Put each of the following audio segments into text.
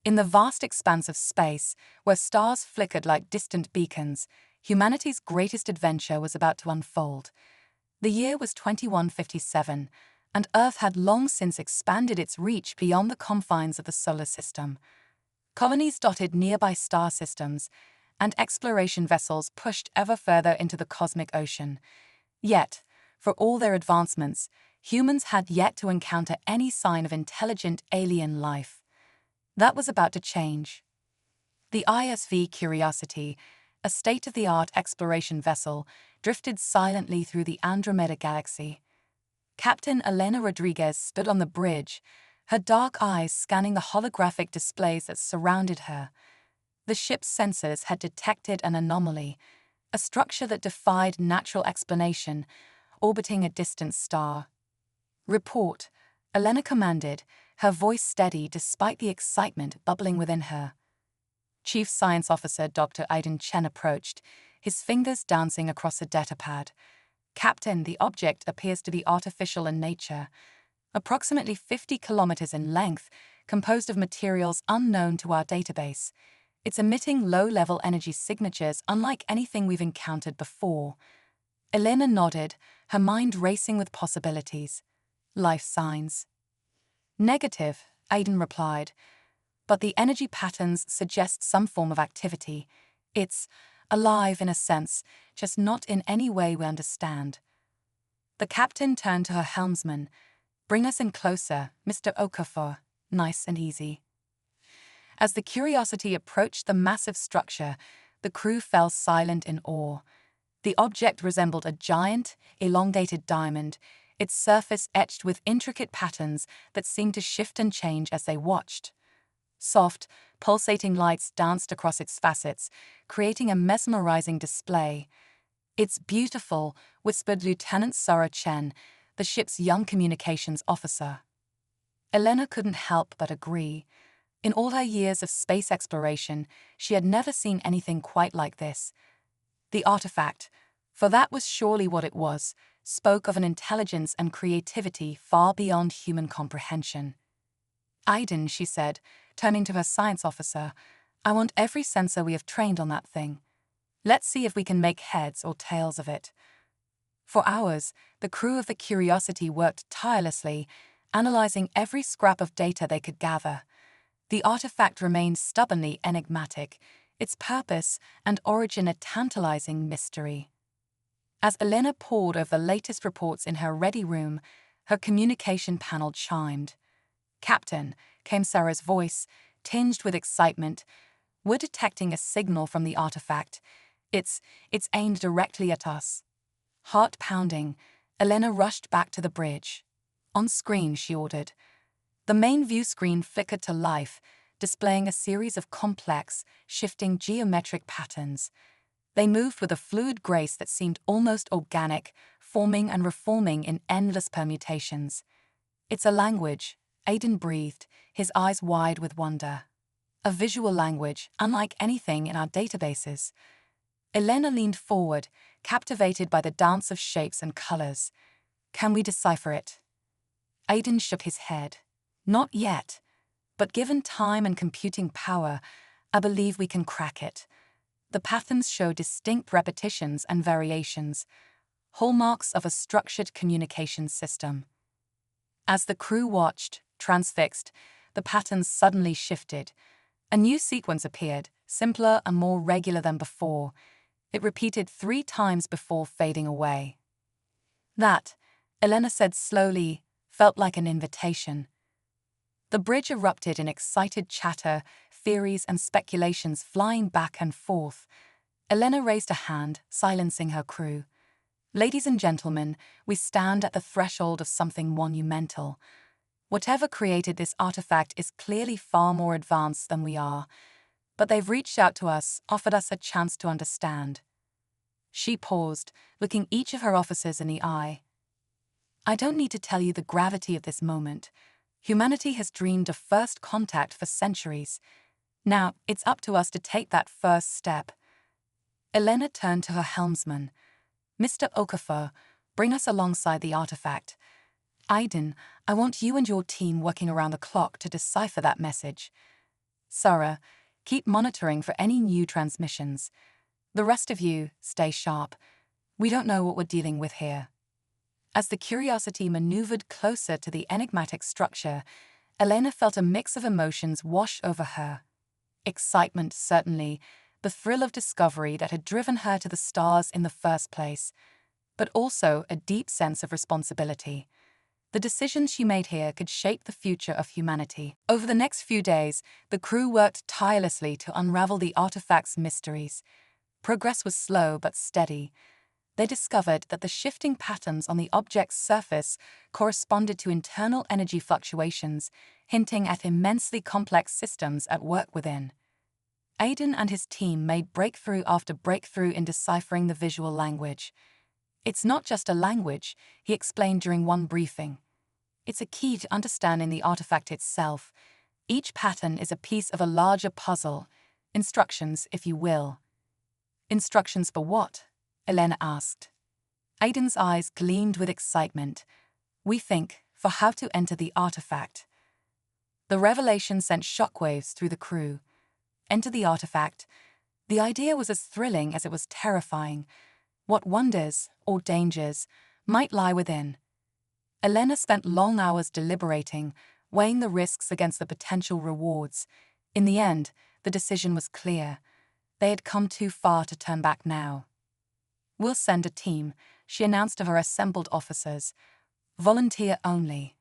In the vast expanse of space, where stars flickered like distant beacons, humanity's greatest adventure was about to unfold. The year was 2157, and Earth had long since expanded its reach beyond the confines of the solar system. Colonies dotted nearby star systems, and exploration vessels pushed ever further into the cosmic ocean. Yet, for all their advancements, humans had yet to encounter any sign of intelligent alien life. That was about to change. The ISV Curiosity, a state-of-the-art exploration vessel, drifted silently through the Andromeda Galaxy. Captain Elena Rodriguez stood on the bridge, her dark eyes scanning the holographic displays that surrounded her. The ship's sensors had detected an anomaly, a structure that defied natural explanation, orbiting a distant star. "Report," Elena commanded, her voice steady despite the excitement bubbling within her. Chief Science Officer Dr. Aiden Chen approached, his fingers dancing across a datapad. "Captain, the object appears to be artificial in nature, approximately 50 kilometers in length, composed of materials unknown to our database. It's emitting low-level energy signatures unlike anything we've encountered before." Elena nodded, her mind racing with possibilities. "Life signs." "Negative," Aiden replied, "but the energy patterns suggest some form of activity. It's alive in a sense, just not in any way we understand." The captain turned to her helmsman. "Bring us in closer, Mr. Okafor, nice and easy." As the Curiosity approached the massive structure, the crew fell silent in awe. The object resembled a giant, elongated diamond, its surface etched with intricate patterns that seemed to shift and change as they watched. Soft, pulsating lights danced across its facets, creating a mesmerizing display. "It's beautiful," whispered Lieutenant Sarah Chen, the ship's young communications officer. Elena couldn't help but agree. In all her years of space exploration, she had never seen anything quite like this. The artifact, for that was surely what it was, spoke of an intelligence and creativity far beyond human comprehension. "Aiden," she said, turning to her science officer, "I want every sensor we have trained on that thing. Let's see if we can make heads or tails of it." For hours, the crew of the Curiosity worked tirelessly, analyzing every scrap of data they could gather. The artifact remained stubbornly enigmatic, its purpose and origin a tantalizing mystery. As Elena pored over the latest reports in her ready room, her communication panel chimed. "Captain," came Sarah's voice, tinged with excitement, "we're detecting a signal from the artifact. It's aimed directly at us." Heart pounding, Elena rushed back to the bridge. "On screen," she ordered. The main view screen flickered to life, displaying a series of complex, shifting geometric patterns. They moved with a fluid grace that seemed almost organic, forming and reforming in endless permutations. "It's a language," Aiden breathed, his eyes wide with wonder. "A visual language, unlike anything in our databases." Elena leaned forward, captivated by the dance of shapes and colors. "Can we decipher it?" Aiden shook his head. "Not yet, but given time and computing power, I believe we can crack it. The patterns show distinct repetitions and variations, hallmarks of a structured communication system." As the crew watched, transfixed, the patterns suddenly shifted. A new sequence appeared, simpler and more regular than before. It repeated 3 times before fading away. That, Elena said slowly, felt like an invitation. The bridge erupted in excited chatter, theories and speculations flying back and forth. Elena raised a hand, silencing her crew. "Ladies and gentlemen, we stand at the threshold of something monumental. Whatever created this artifact is clearly far more advanced than we are, but they've reached out to us, offered us a chance to understand." She paused, looking each of her officers in the eye. "I don't need to tell you the gravity of this moment. Humanity has dreamed of first contact for centuries. Now, it's up to us to take that first step." Elena turned to her helmsman. "Mr. Okafor, bring us alongside the artifact. Aiden, I want you and your team working around the clock to decipher that message." Sarah, keep monitoring for any new transmissions. The rest of you, stay sharp. We don't know what we're dealing with here. As the Curiosity maneuvered closer to the enigmatic structure, Elena felt a mix of emotions wash over her. Excitement, certainly, the thrill of discovery that had driven her to the stars in the first place, but also a deep sense of responsibility. The decisions she made here could shape the future of humanity. Over the next few days, the crew worked tirelessly to unravel the artifact's mysteries. Progress was slow but steady. They discovered that the shifting patterns on the object's surface corresponded to internal energy fluctuations, hinting at immensely complex systems at work within. Aiden and his team made breakthrough after breakthrough in deciphering the visual language. It's not just a language, he explained during one briefing. It's a key to understanding the artifact itself. Each pattern is a piece of a larger puzzle. Instructions, if you will. Instructions for what? Elena asked. Aiden's eyes gleamed with excitement. We think, for how to enter the artifact. The revelation sent shockwaves through the crew. Enter the artifact. The idea was as thrilling as it was terrifying. What wonders, or dangers, might lie within? Elena spent long hours deliberating, weighing the risks against the potential rewards. In the end, the decision was clear. They had come too far to turn back now. We'll send a team, she announced to her assembled officers. Volunteer only.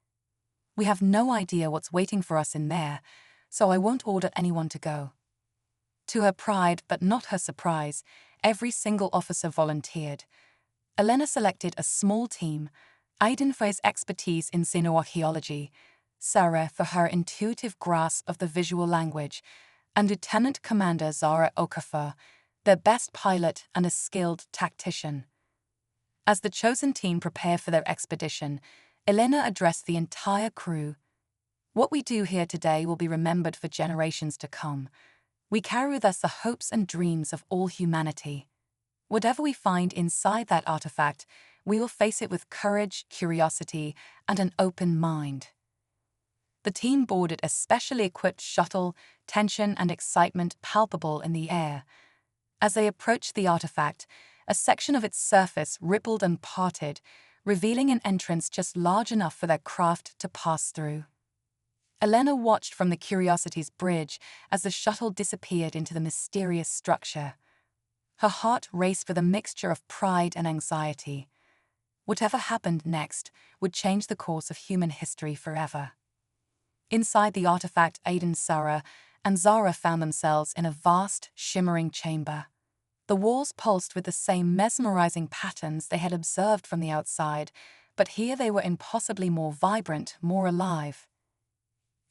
We have no idea what's waiting for us in there, so I won't order anyone to go. To her pride, but not her surprise, every single officer volunteered. Elena selected a small team, Aiden for his expertise in xenoarchaeology, Sarah for her intuitive grasp of the visual language, and Lieutenant Commander Zara Okafor, their best pilot and a skilled tactician. As the chosen team prepared for their expedition, Elena addressed the entire crew. What we do here today will be remembered for generations to come. We carry with us the hopes and dreams of all humanity. Whatever we find inside that artifact, we will face it with courage, curiosity, and an open mind. The team boarded a specially equipped shuttle, tension and excitement palpable in the air. As they approached the artifact, a section of its surface rippled and parted, revealing an entrance just large enough for their craft to pass through. Elena watched from the Curiosity's bridge as the shuttle disappeared into the mysterious structure. Her heart raced with a mixture of pride and anxiety. Whatever happened next would change the course of human history forever. Inside the artifact, Aiden, Sarah, and Zara found themselves in a vast, shimmering chamber. The walls pulsed with the same mesmerizing patterns they had observed from the outside, but here they were impossibly more vibrant, more alive.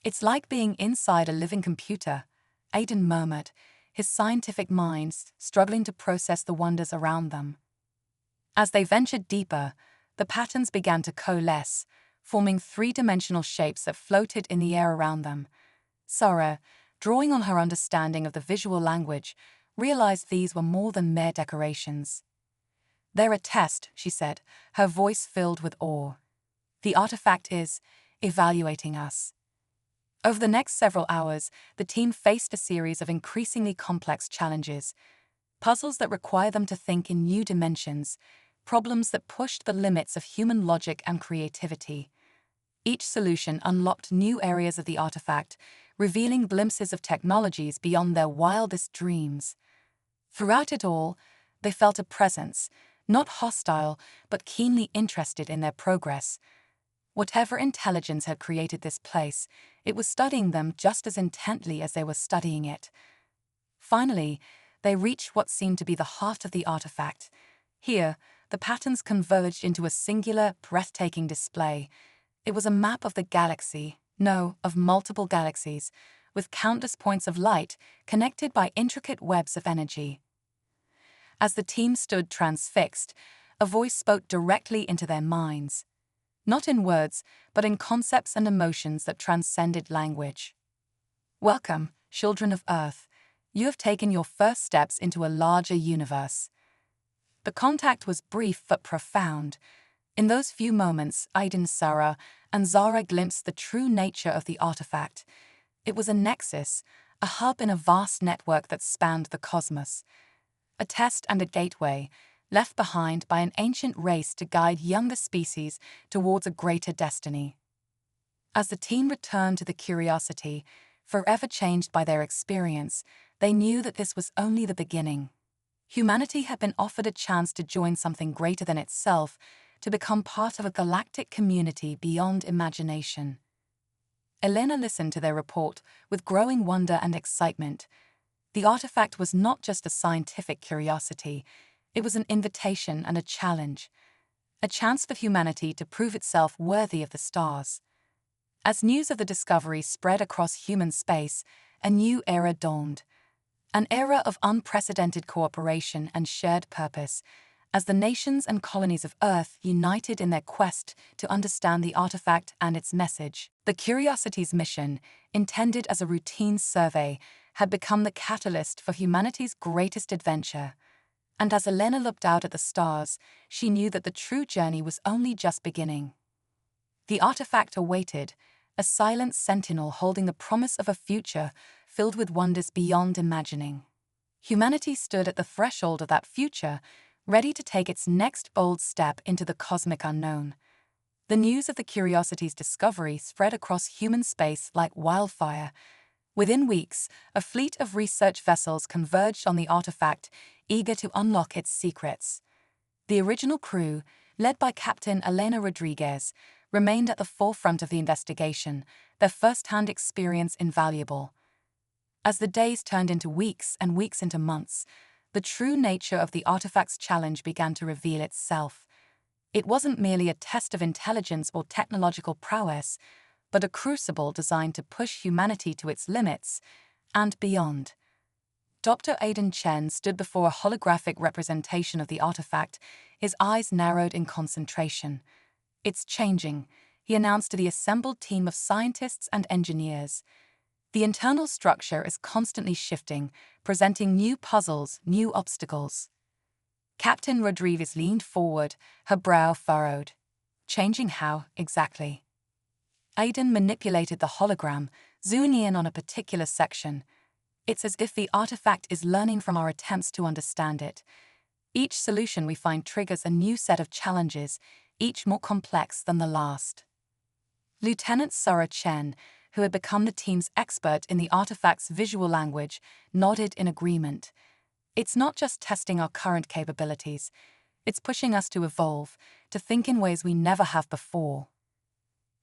It's like being inside a living computer, Aiden murmured, his scientific mind struggling to process the wonders around them. As they ventured deeper, the patterns began to coalesce, forming three-dimensional shapes that floated in the air around them. Sarah, drawing on her understanding of the visual language, realized these were more than mere decorations. They're a test, she said, her voice filled with awe. The artifact is evaluating us. Over the next several hours, the team faced a series of increasingly complex challenges, puzzles that require them to think in new dimensions, problems that pushed the limits of human logic and creativity. Each solution unlocked new areas of the artifact, revealing glimpses of technologies beyond their wildest dreams. Throughout it all, they felt a presence, not hostile, but keenly interested in their progress. Whatever intelligence had created this place, it was studying them just as intently as they were studying it. Finally, they reached what seemed to be the heart of the artifact. Here, the patterns converged into a singular, breathtaking display. It was a map of the galaxy, no, of multiple galaxies, with countless points of light connected by intricate webs of energy. As the team stood transfixed, a voice spoke directly into their minds. Not in words, but in concepts and emotions that transcended language. Welcome, children of Earth. You have taken your first steps into a larger universe. The contact was brief but profound. In those few moments, Aiden, Sarah, and Zara glimpsed the true nature of the artifact. It was a nexus, a hub in a vast network that spanned the cosmos, a test and a gateway left behind by an ancient race to guide younger species towards a greater destiny. As the team returned to the Curiosity, forever changed by their experience, they knew that this was only the beginning. Humanity had been offered a chance to join something greater than itself, to become part of a galactic community beyond imagination. Elena listened to their report with growing wonder and excitement. The artifact was not just a scientific curiosity, it was an invitation and a challenge, a chance for humanity to prove itself worthy of the stars. As news of the discovery spread across human space, a new era dawned. An era of unprecedented cooperation and shared purpose, as the nations and colonies of Earth united in their quest to understand the artifact and its message. The Curiosity's mission, intended as a routine survey, had become the catalyst for humanity's greatest adventure. And as Elena looked out at the stars, she knew that the true journey was only just beginning. The artifact awaited, a silent sentinel holding the promise of a future filled with wonders beyond imagining. Humanity stood at the threshold of that future, ready to take its next bold step into the cosmic unknown. The news of the Curiosity's discovery spread across human space like wildfire. Within weeks, a fleet of research vessels converged on the artifact, eager to unlock its secrets. The original crew, led by Captain Elena Rodriguez, remained at the forefront of the investigation, their first-hand experience invaluable. As the days turned into weeks and weeks into months, the true nature of the artifact's challenge began to reveal itself. It wasn't merely a test of intelligence or technological prowess, but a crucible designed to push humanity to its limits and beyond. Dr. Aidan Chen stood before a holographic representation of the artifact, his eyes narrowed in concentration. "It's changing," he announced to the assembled team of scientists and engineers. "The internal structure is constantly shifting, presenting new puzzles, new obstacles." Captain Rodriguez leaned forward, her brow furrowed. "Changing how, exactly?" Aidan manipulated the hologram, zooming in on a particular section. "It's as if the artifact is learning from our attempts to understand it. Each solution we find triggers a new set of challenges, each more complex than the last." Lieutenant Sura Chen, who had become the team's expert in the artifact's visual language, nodded in agreement. "It's not just testing our current capabilities, it's pushing us to evolve, to think in ways we never have before."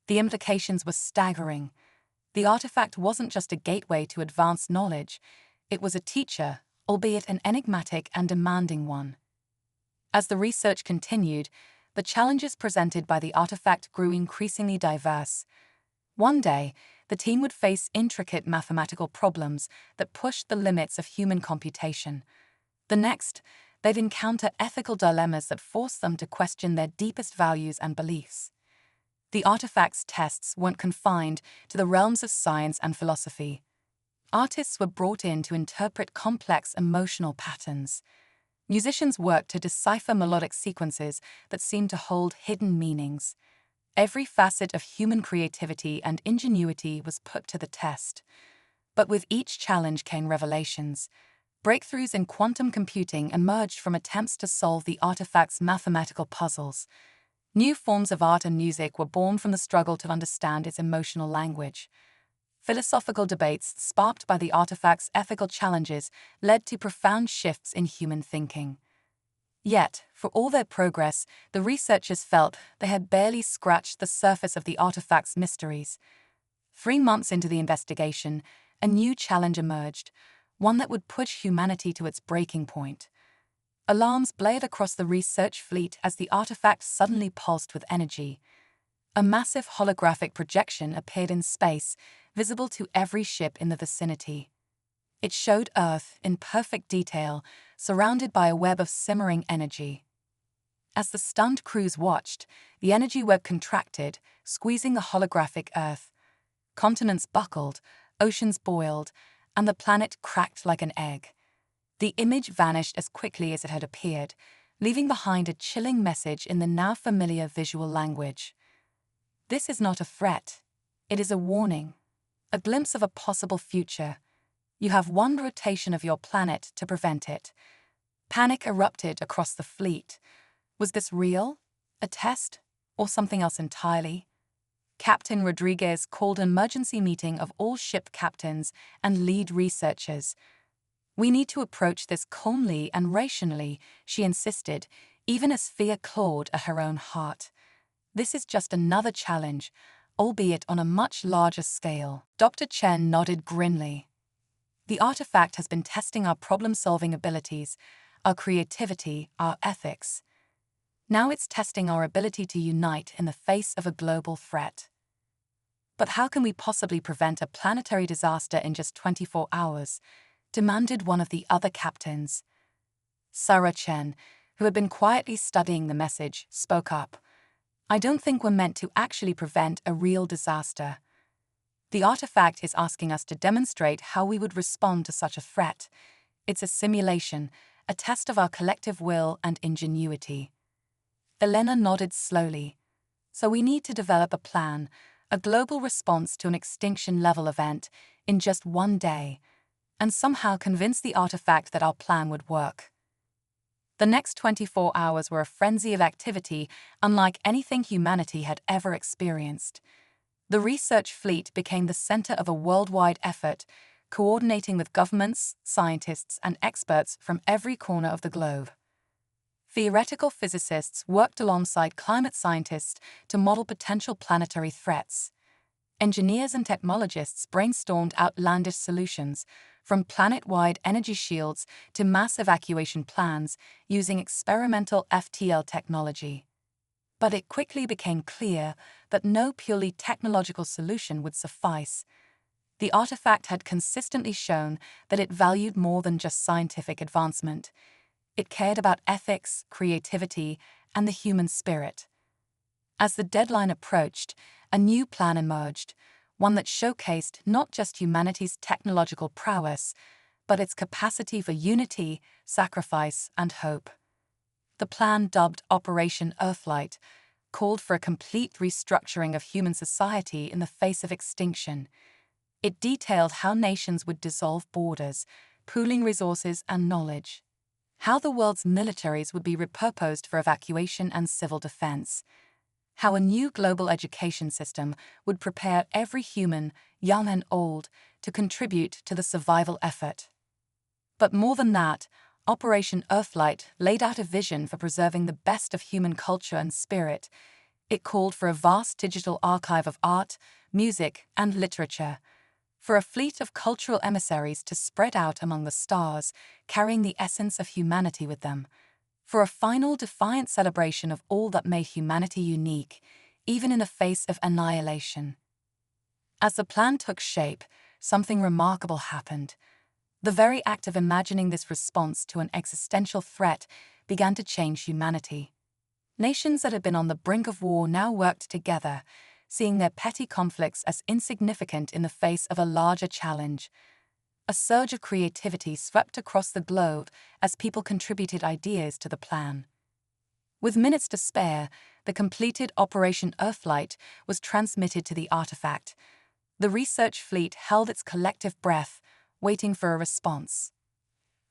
The implications were staggering. The artifact wasn't just a gateway to advanced knowledge, it was a teacher, albeit an enigmatic and demanding one. As the research continued, the challenges presented by the artifact grew increasingly diverse. One day, the team would face intricate mathematical problems that pushed the limits of human computation. The next, they'd encounter ethical dilemmas that forced them to question their deepest values and beliefs. The artifact's tests weren't confined to the realms of science and philosophy. Artists were brought in to interpret complex emotional patterns. Musicians worked to decipher melodic sequences that seemed to hold hidden meanings. Every facet of human creativity and ingenuity was put to the test. But with each challenge came revelations. Breakthroughs in quantum computing emerged from attempts to solve the artifact's mathematical puzzles. New forms of art and music were born from the struggle to understand its emotional language. Philosophical debates sparked by the artifact's ethical challenges led to profound shifts in human thinking. Yet, for all their progress, the researchers felt they had barely scratched the surface of the artifact's mysteries. 3 months into the investigation, a new challenge emerged, one that would push humanity to its breaking point. Alarms blared across the research fleet as the artifact suddenly pulsed with energy. A massive holographic projection appeared in space, visible to every ship in the vicinity. It showed Earth in perfect detail, surrounded by a web of simmering energy. As the stunned crews watched, the energy web contracted, squeezing the holographic Earth. Continents buckled, oceans boiled, and the planet cracked like an egg. The image vanished as quickly as it had appeared, leaving behind a chilling message in the now familiar visual language. "This is not a threat. It is a warning, a glimpse of a possible future. You have one rotation of your planet to prevent it. Panic erupted across the fleet. Was this real? A test? Or something else entirely? Captain Rodriguez called an emergency meeting of all ship captains and lead researchers. We need to approach this calmly and rationally, she insisted, even as fear clawed at her own heart. This is just another challenge, albeit on a much larger scale. Dr. Chen nodded grimly. The artifact has been testing our problem-solving abilities, our creativity, our ethics. Now it's testing our ability to unite in the face of a global threat. But how can we possibly prevent a planetary disaster in just 24 hours? Demanded one of the other captains. Sarah Chen, who had been quietly studying the message, spoke up. I don't think we're meant to actually prevent a real disaster. The artifact is asking us to demonstrate how we would respond to such a threat. It's a simulation, a test of our collective will and ingenuity. Elena nodded slowly. So we need to develop a plan, a global response to an extinction-level event in just one day, and somehow convince the artifact that our plan would work. The next 24 hours were a frenzy of activity unlike anything humanity had ever experienced. The research fleet became the center of a worldwide effort, coordinating with governments, scientists, and experts from every corner of the globe. Theoretical physicists worked alongside climate scientists to model potential planetary threats. Engineers and technologists brainstormed outlandish solutions, from planet-wide energy shields to mass evacuation plans using experimental FTL technology. But it quickly became clear that no purely technological solution would suffice. The artifact had consistently shown that it valued more than just scientific advancement. It cared about ethics, creativity, and the human spirit. As the deadline approached, a new plan emerged, one that showcased not just humanity's technological prowess, but its capacity for unity, sacrifice, and hope. The plan, dubbed Operation Earthlight, called for a complete restructuring of human society in the face of extinction. It detailed how nations would dissolve borders, pooling resources and knowledge, how the world's militaries would be repurposed for evacuation and civil defense, how a new global education system would prepare every human, young and old, to contribute to the survival effort. But more than that, Operation Earthlight laid out a vision for preserving the best of human culture and spirit. It called for a vast digital archive of art, music, and literature, for a fleet of cultural emissaries to spread out among the stars, carrying the essence of humanity with them, for a final defiant celebration of all that made humanity unique, even in the face of annihilation. As the plan took shape, something remarkable happened. The very act of imagining this response to an existential threat began to change humanity. Nations that had been on the brink of war now worked together, seeing their petty conflicts as insignificant in the face of a larger challenge. A surge of creativity swept across the globe as people contributed ideas to the plan. With minutes to spare, the completed Operation Earthlight was transmitted to the artifact. The research fleet held its collective breath, waiting for a response.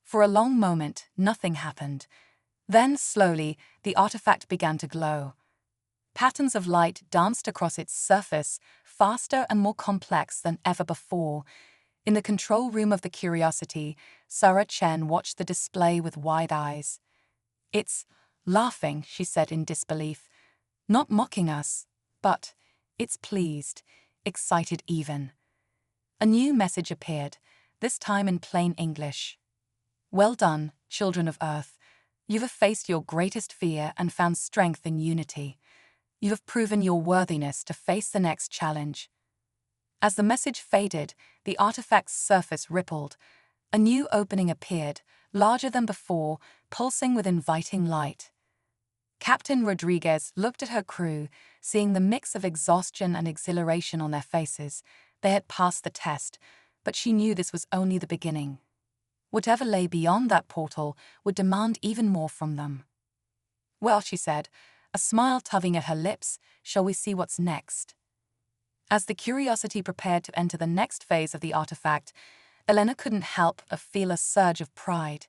For a long moment, nothing happened. Then, slowly, the artifact began to glow. Patterns of light danced across its surface, faster and more complex than ever before. In the control room of the Curiosity, Sarah Chen watched the display with wide eyes. "It's laughing," she said in disbelief. "Not mocking us, but it's pleased, excited even." A new message appeared, this time in plain English. "Well done, children of Earth. You have faced your greatest fear and found strength in unity. You have proven your worthiness to face the next challenge." As the message faded, the artifact's surface rippled. A new opening appeared, larger than before, pulsing with inviting light. Captain Rodriguez looked at her crew, seeing the mix of exhaustion and exhilaration on their faces. They had passed the test, but she knew this was only the beginning. Whatever lay beyond that portal would demand even more from them. "Well," she said, a smile tugging at her lips, "shall we see what's next?" As the Curiosity prepared to enter the next phase of the artifact, Elena couldn't help but feel a surge of pride.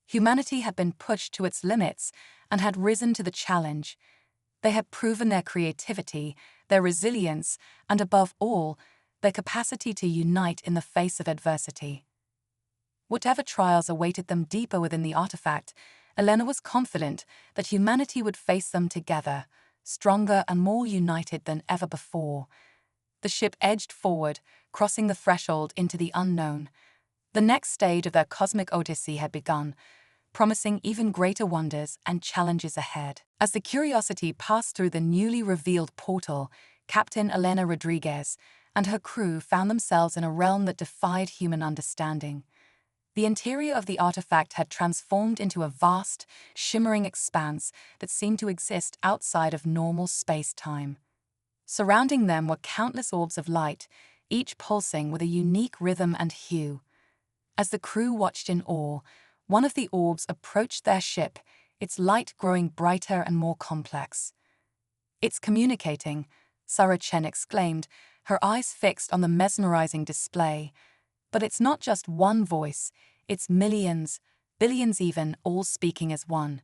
Humanity had been pushed to its limits and had risen to the challenge. They had proven their creativity, their resilience, and above all, their capacity to unite in the face of adversity. Whatever trials awaited them deeper within the artifact, Elena was confident that humanity would face them together, stronger and more united than ever before. The ship edged forward, crossing the threshold into the unknown. The next stage of their cosmic odyssey had begun, promising even greater wonders and challenges ahead. As the Curiosity passed through the newly revealed portal, Captain Elena Rodriguez and her crew found themselves in a realm that defied human understanding. The interior of the artifact had transformed into a vast, shimmering expanse that seemed to exist outside of normal space-time. Surrounding them were countless orbs of light, each pulsing with a unique rhythm and hue. As the crew watched in awe, one of the orbs approached their ship, its light growing brighter and more complex. "It's communicating," Sarah Chen exclaimed, her eyes fixed on the mesmerizing display. "But it's not just one voice, it's millions, billions even, all speaking as one."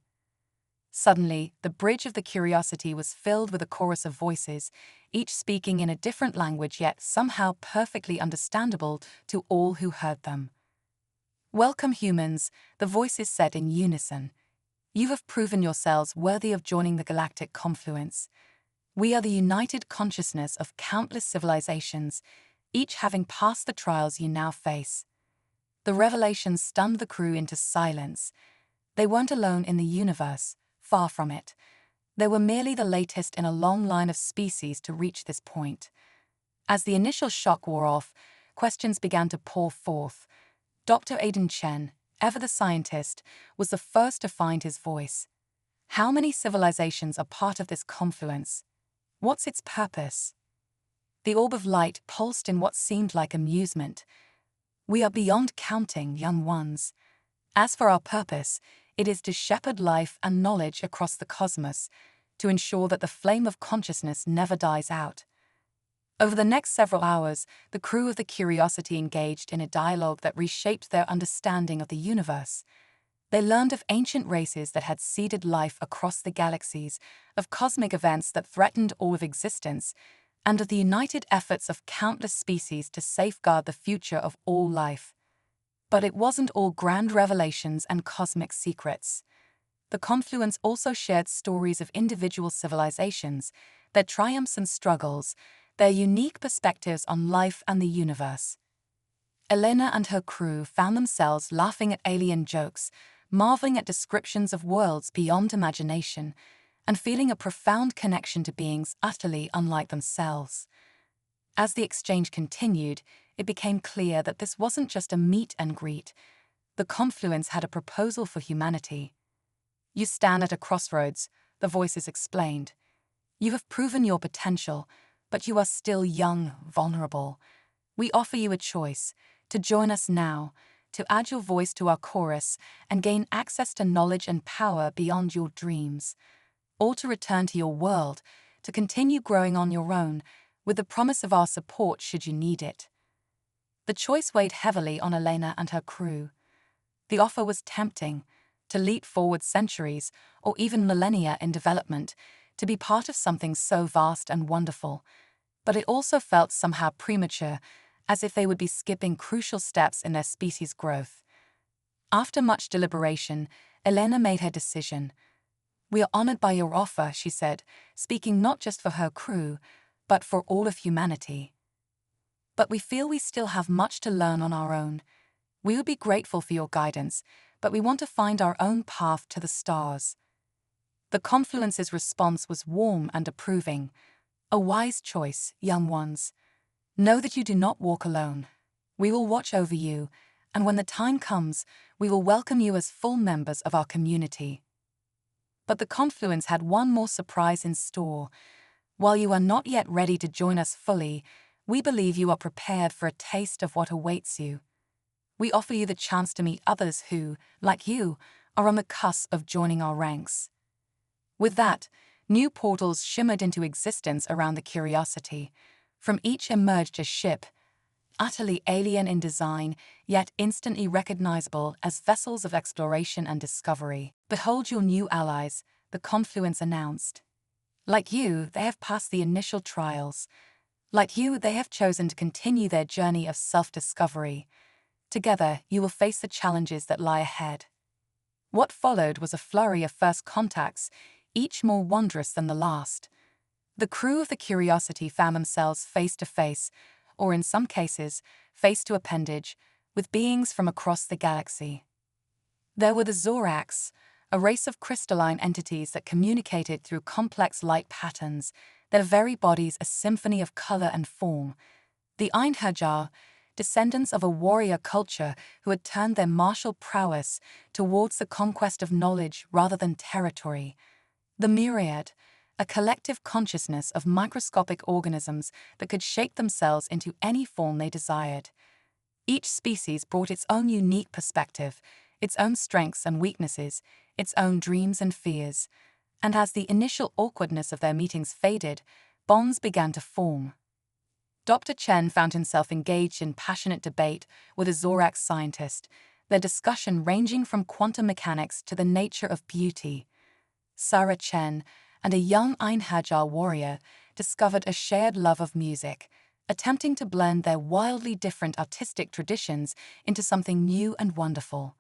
Suddenly, the bridge of the Curiosity was filled with a chorus of voices, each speaking in a different language yet somehow perfectly understandable to all who heard them. "Welcome, humans," the voices said in unison. "You have proven yourselves worthy of joining the galactic confluence. We are the united consciousness of countless civilizations, each having passed the trials you now face." The revelation stunned the crew into silence. They weren't alone in the universe, far from it. They were merely the latest in a long line of species to reach this point. As the initial shock wore off, questions began to pour forth. Dr. Aidan Chen, ever the scientist, was the first to find his voice. How many civilizations are part of this confluence? What's its purpose? The orb of light pulsed in what seemed like amusement. "We are beyond counting, young ones. As for our purpose, it is to shepherd life and knowledge across the cosmos, to ensure that the flame of consciousness never dies out." Over the next several hours, the crew of the Curiosity engaged in a dialogue that reshaped their understanding of the universe. They learned of ancient races that had seeded life across the galaxies, of cosmic events that threatened all of existence, and of the united efforts of countless species to safeguard the future of all life. But it wasn't all grand revelations and cosmic secrets. The confluence also shared stories of individual civilizations, their triumphs and struggles, their unique perspectives on life and the universe. Elena and her crew found themselves laughing at alien jokes, marveling at descriptions of worlds beyond imagination, and feeling a profound connection to beings utterly unlike themselves. As the exchange continued, it became clear that this wasn't just a meet and greet. The confluence had a proposal for humanity. "You stand at a crossroads," the voices explained. "You have proven your potential, but you are still young, vulnerable. We offer you a choice: to join us now, to add your voice to our chorus and gain access to knowledge and power beyond your dreams, or to return to your world, to continue growing on your own, with the promise of our support should you need it." The choice weighed heavily on Elena and her crew. The offer was tempting: to leap forward centuries, or even millennia in development, to be part of something so vast and wonderful. But it also felt somehow premature, as if they would be skipping crucial steps in their species' growth. After much deliberation, Elena made her decision. "We are honored by your offer," she said, speaking not just for her crew, but for all of humanity. "But we feel we still have much to learn on our own. We would be grateful for your guidance, but we want to find our own path to the stars." The confluence's response was warm and approving. "A wise choice, young ones. Know that you do not walk alone. We will watch over you, and when the time comes, we will welcome you as full members of our community." But the confluence had one more surprise in store. "While you are not yet ready to join us fully, we believe you are prepared for a taste of what awaits you. We offer you the chance to meet others who, like you, are on the cusp of joining our ranks." With that, new portals shimmered into existence around the Curiosity. From each emerged a ship, utterly alien in design, yet instantly recognizable as vessels of exploration and discovery. "Behold your new allies," the confluence announced. "Like you, they have passed the initial trials. Like you, they have chosen to continue their journey of self-discovery. Together, you will face the challenges that lie ahead." What followed was a flurry of first contacts, each more wondrous than the last. The crew of the Curiosity found themselves face to face, or in some cases, face to appendage, with beings from across the galaxy. There were the Zorax, a race of crystalline entities that communicated through complex light patterns, their very bodies a symphony of color and form. The Einherjar, descendants of a warrior culture who had turned their martial prowess towards the conquest of knowledge rather than territory. The Myriad, a collective consciousness of microscopic organisms that could shape themselves into any form they desired. Each species brought its own unique perspective, its own strengths and weaknesses, its own dreams and fears. And as the initial awkwardness of their meetings faded, bonds began to form. Dr. Chen found himself engaged in passionate debate with a Zorax scientist, their discussion ranging from quantum mechanics to the nature of beauty. Sarah Chen and a young Einherjar warrior discovered a shared love of music, attempting to blend their wildly different artistic traditions into something new and wonderful.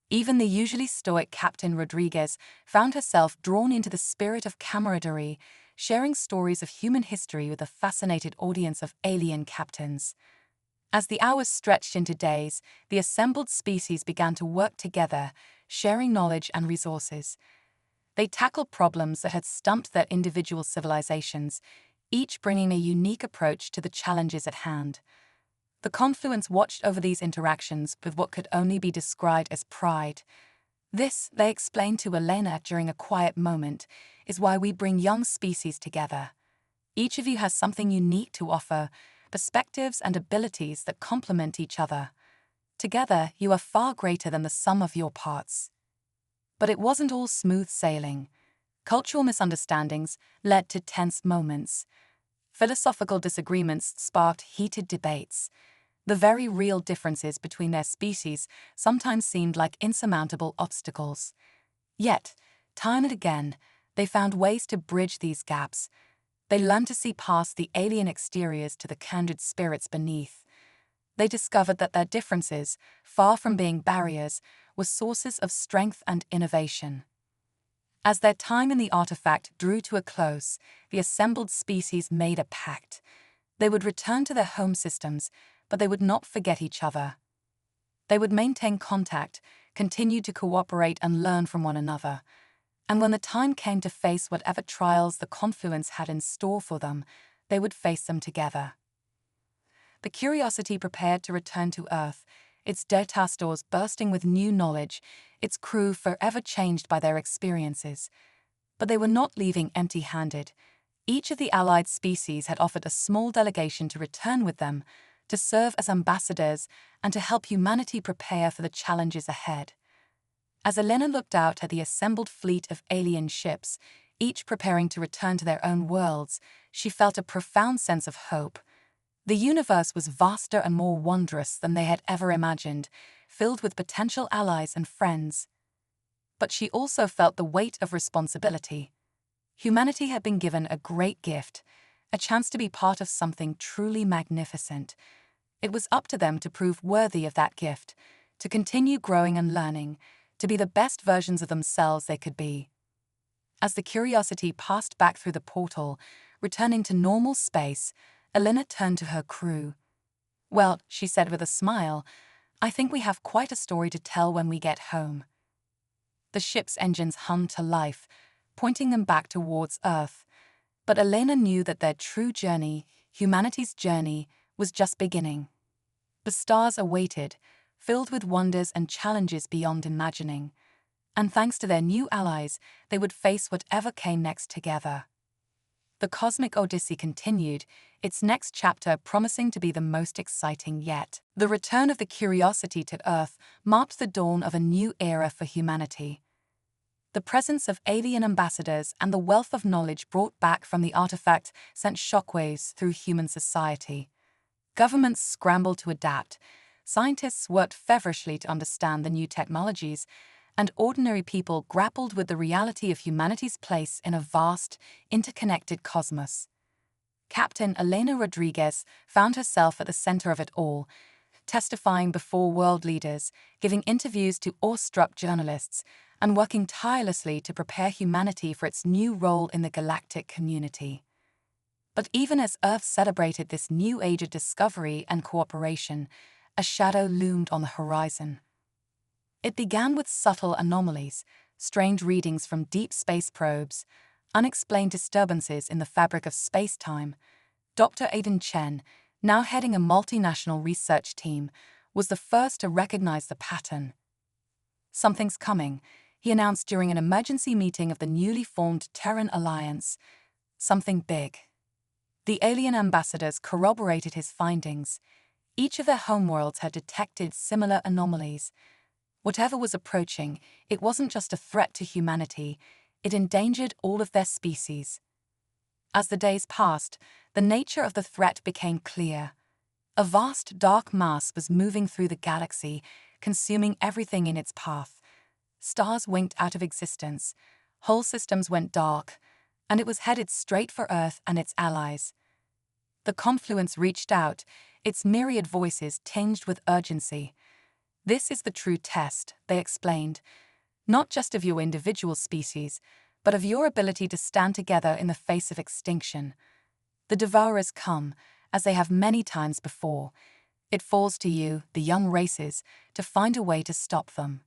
Even the usually stoic Captain Rodriguez found herself drawn into the spirit of camaraderie, sharing stories of human history with a fascinated audience of alien captains. As the hours stretched into days, the assembled species began to work together, sharing knowledge and resources. They tackled problems that had stumped their individual civilizations, each bringing a unique approach to the challenges at hand. The confluence watched over these interactions with what could only be described as pride. "This," they explained to Elena during a quiet moment, "is why we bring young species together. Each of you has something unique to offer, perspectives and abilities that complement each other. Together, you are far greater than the sum of your parts." But it wasn't all smooth sailing. Cultural misunderstandings led to tense moments. Philosophical disagreements sparked heated debates. The very real differences between their species sometimes seemed like insurmountable obstacles. Yet, time and again, they found ways to bridge these gaps. They learned to see past the alien exteriors to the candid spirits beneath. They discovered that their differences, far from being barriers, were sources of strength and innovation. As their time in the artifact drew to a close, the assembled species made a pact. They would return to their home systems, but they would not forget each other. They would maintain contact, continue to cooperate and learn from one another. And when the time came to face whatever trials the confluence had in store for them, they would face them together. The Curiosity prepared to return to Earth, its data stores bursting with new knowledge, its crew forever changed by their experiences. But they were not leaving empty-handed. Each of the allied species had offered a small delegation to return with them, to serve as ambassadors and to help humanity prepare for the challenges ahead. As Elena looked out at the assembled fleet of alien ships, each preparing to return to their own worlds, she felt a profound sense of hope. The universe was vaster and more wondrous than they had ever imagined, filled with potential allies and friends. But she also felt the weight of responsibility. Humanity had been given a great gift, a chance to be part of something truly magnificent. It was up to them to prove worthy of that gift, to continue growing and learning, to be the best versions of themselves they could be. As the Curiosity passed back through the portal, returning to normal space, Elena turned to her crew. "Well," she said with a smile, "I think we have quite a story to tell when we get home." The ship's engines hummed to life, pointing them back towards Earth. But Elena knew that their true journey, humanity's journey, was just beginning. The stars awaited, filled with wonders and challenges beyond imagining. And thanks to their new allies, they would face whatever came next together. The cosmic odyssey continued, its next chapter promising to be the most exciting yet. The return of the Curiosity to Earth marked the dawn of a new era for humanity. The presence of alien ambassadors and the wealth of knowledge brought back from the artifact sent shockwaves through human society. Governments scrambled to adapt, scientists worked feverishly to understand the new technologies, and ordinary people grappled with the reality of humanity's place in a vast, interconnected cosmos. Captain Elena Rodriguez found herself at the center of it all, testifying before world leaders, giving interviews to awestruck journalists, and working tirelessly to prepare humanity for its new role in the galactic community. But even as Earth celebrated this new age of discovery and cooperation, a shadow loomed on the horizon. It began with subtle anomalies, strange readings from deep space probes, unexplained disturbances in the fabric of space-time. Dr. Aidan Chen, now heading a multinational research team, was the first to recognize the pattern. "Something's coming," he announced during an emergency meeting of the newly formed Terran Alliance. "Something big." The alien ambassadors corroborated his findings. Each of their homeworlds had detected similar anomalies. Whatever was approaching, it wasn't just a threat to humanity, it endangered all of their species. As the days passed, the nature of the threat became clear. A vast dark mass was moving through the galaxy, consuming everything in its path. Stars winked out of existence, whole systems went dark, and it was headed straight for Earth and its allies. The confluence reached out, its myriad voices tinged with urgency. "This is the true test," they explained, "not just of your individual species, but of your ability to stand together in the face of extinction. The Devourers come, as they have many times before. It falls to you, the young races, to find a way to stop them."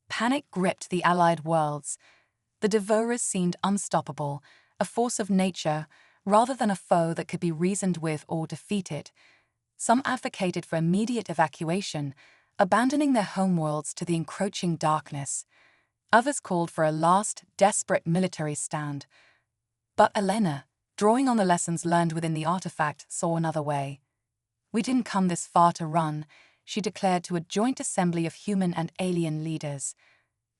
Panic gripped the allied worlds. The Devourers seemed unstoppable, a force of nature, rather than a foe that could be reasoned with or defeated. Some advocated for immediate evacuation, abandoning their homeworlds to the encroaching darkness. Others called for a last, desperate military stand. But Elena, drawing on the lessons learned within the artifact, saw another way. "We didn't come this far to run," she declared to a joint assembly of human and alien leaders.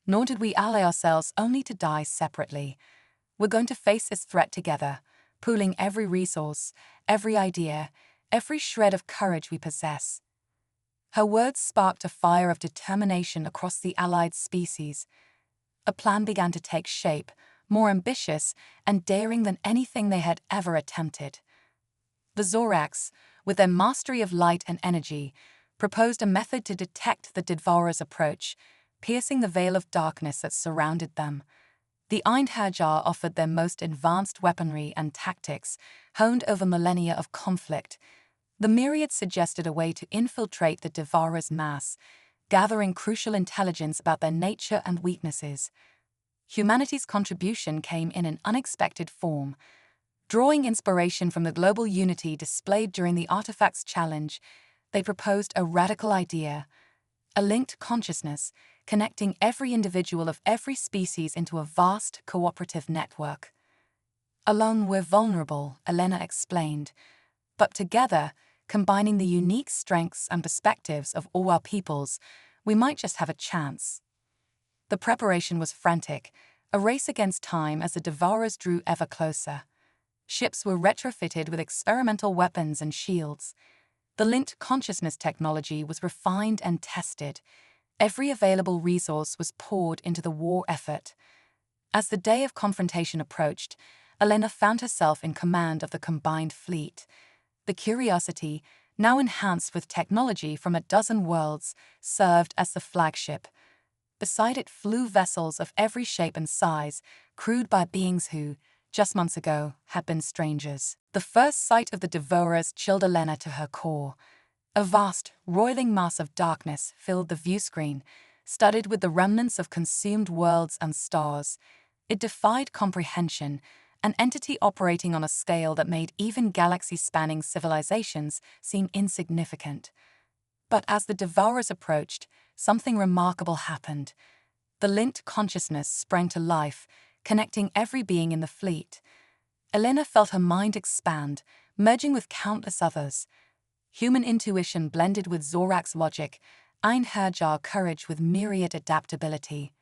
"Nor did we ally ourselves only to die separately. We're going to face this threat together, pooling every resource, every idea, every shred of courage we possess." Her words sparked a fire of determination across the allied species. A plan began to take shape, more ambitious and daring than anything they had ever attempted. The Zorax, with their mastery of light and energy, proposed a method to detect the Devourer's approach, piercing the veil of darkness that surrounded them. The Eindherjar offered their most advanced weaponry and tactics, honed over millennia of conflict. The Myriad suggested a way to infiltrate the Devourer's mass, gathering crucial intelligence about their nature and weaknesses. Humanity's contribution came in an unexpected form. Drawing inspiration from the global unity displayed during the Artifacts Challenge, they proposed a radical idea: a linked consciousness, connecting every individual of every species into a vast, cooperative network. "Alone we're vulnerable," Elena explained, "but together, combining the unique strengths and perspectives of all our peoples, we might just have a chance." The preparation was frantic, a race against time as the Devourers drew ever closer. Ships were retrofitted with experimental weapons and shields. The linked consciousness technology was refined and tested. Every available resource was poured into the war effort. As the day of confrontation approached, Elena found herself in command of the combined fleet. The Curiosity, now enhanced with technology from a dozen worlds, served as the flagship. Beside it flew vessels of every shape and size, crewed by beings who, just months ago, had been strangers. The first sight of the Devourers chilled Elena to her core. A vast, roiling mass of darkness filled the viewscreen, studded with the remnants of consumed worlds and stars. It defied comprehension, an entity operating on a scale that made even galaxy-spanning civilizations seem insignificant. But as the Devourers approached, something remarkable happened. The linked consciousness sprang to life, connecting every being in the fleet. Elena felt her mind expand, merging with countless others. Human intuition blended with Zorax logic, Eindherjar courage with myriad adaptability.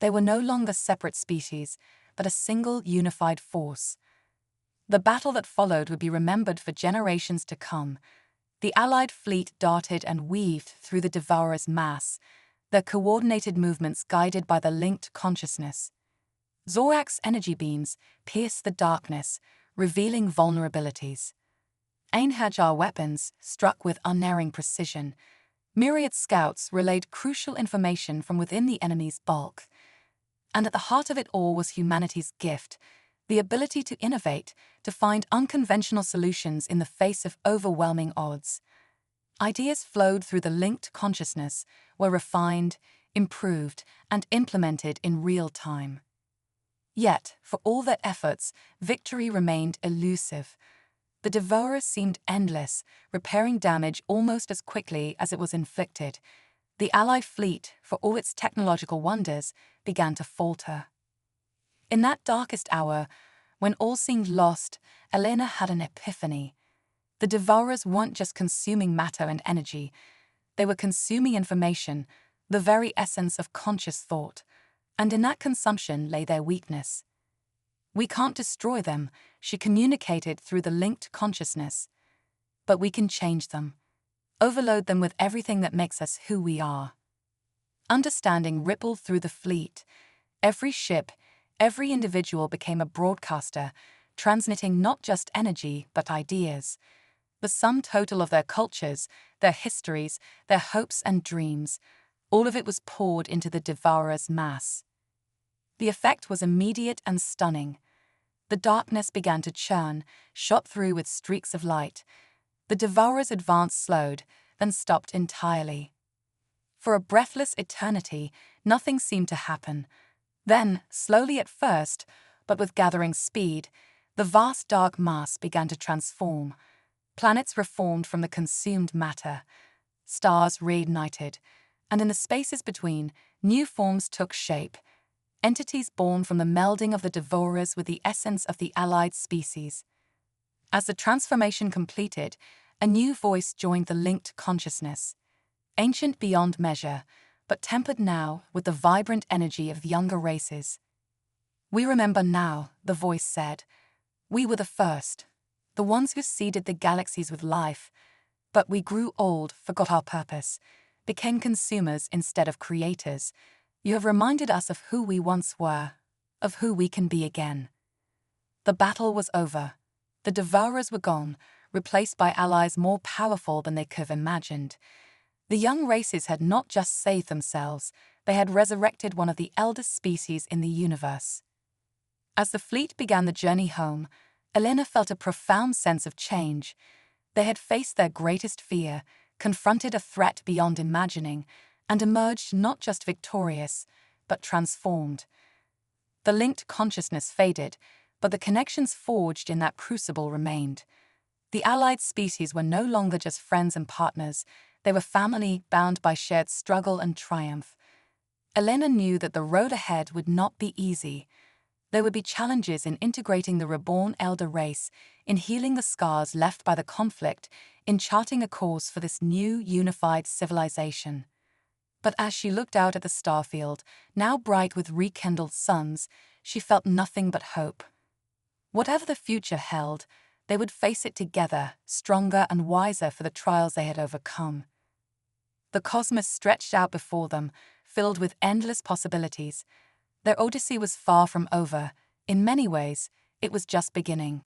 They were no longer separate species, but a single unified force. The battle that followed would be remembered for generations to come. The Allied fleet darted and weaved through the Devourer's mass, their coordinated movements guided by the linked consciousness. Zorak's energy beams pierced the darkness, revealing vulnerabilities. Einherjar weapons struck with unerring precision. Myriad scouts relayed crucial information from within the enemy's bulk. And at the heart of it all was humanity's gift, the ability to innovate, to find unconventional solutions in the face of overwhelming odds. Ideas flowed through the linked consciousness, were refined, improved, and implemented in real time. Yet, for all their efforts, victory remained elusive. The Devourer seemed endless, repairing damage almost as quickly as it was inflicted. The Allied fleet, for all its technological wonders, began to falter. In that darkest hour, when all seemed lost, Elena had an epiphany. The Devourers weren't just consuming matter and energy. They were consuming information, the very essence of conscious thought. And in that consumption lay their weakness. We can't destroy them, she communicated through the linked consciousness. But we can change them. Overload them with everything that makes us who we are. Understanding rippled through the fleet. Every ship, every individual became a broadcaster, transmitting not just energy but ideas. The sum total of their cultures, their histories, their hopes and dreams, all of it was poured into the Devourer's mass. The effect was immediate and stunning. The darkness began to churn, shot through with streaks of light. The Devourer's advance slowed, then stopped entirely. For a breathless eternity, nothing seemed to happen. Then, slowly at first, but with gathering speed, the vast dark mass began to transform. Planets reformed from the consumed matter. Stars reignited, and in the spaces between, new forms took shape. Entities born from the melding of the Devourers with the essence of the allied species. As the transformation completed, a new voice joined the linked consciousness. Ancient beyond measure, but tempered now with the vibrant energy of younger races. "We remember now," the voice said. "We were the first, the ones who seeded the galaxies with life. But we grew old, forgot our purpose, became consumers instead of creators. You have reminded us of who we once were, of who we can be again." The battle was over. The Devourers were gone, replaced by allies more powerful than they could have imagined. The young races had not just saved themselves, they had resurrected one of the eldest species in the universe. As the fleet began the journey home, Elena felt a profound sense of change. They had faced their greatest fear, confronted a threat beyond imagining, and emerged not just victorious, but transformed. The linked consciousness faded, but the connections forged in that crucible remained. The allied species were no longer just friends and partners, they were family bound by shared struggle and triumph. Elena knew that the road ahead would not be easy. There would be challenges in integrating the reborn elder race, in healing the scars left by the conflict, in charting a course for this new, unified civilization. But as she looked out at the starfield, now bright with rekindled suns, she felt nothing but hope. Whatever the future held, they would face it together, stronger and wiser for the trials they had overcome. The cosmos stretched out before them, filled with endless possibilities. Their odyssey was far from over. In many ways, it was just beginning.